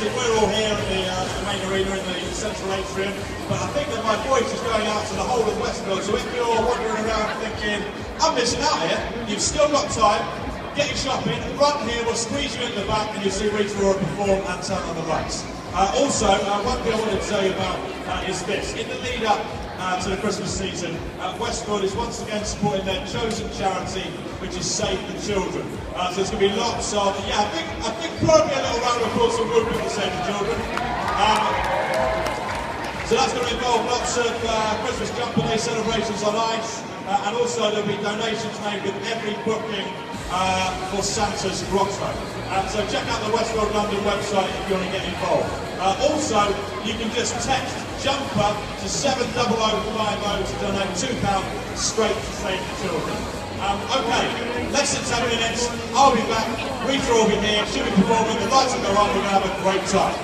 obviously we're all here in the main arena in the central atrium, but I think that my voice is going out to the whole of Westfield, so if you're wandering around thinking, I'm missing out here, you've still got time, get your shopping, run here, we'll squeeze you in the back and you'll see Rita Ora perform and turn on the lights. Also, one thing I wanted to tell you about is this. In the lead up to the Christmas season, Westfield is once again supporting their chosen charity, which is Save the Children. So there's going to be lots of, I think probably a little round of applause for would be for Save the Children. So that's going to involve lots of Christmas jumper day celebrations on ice, and also there'll be donations made with every booking for Santa's Grotto. So check out the Westfield London website if you want to get involved. Also, you can just text JUMPER to 70050 to donate £2 straight to Save the Children. Okay, less than 10 minutes, I'll be back, Rita will be here, she'll be performing, the lights will go on, we're going to have a great time.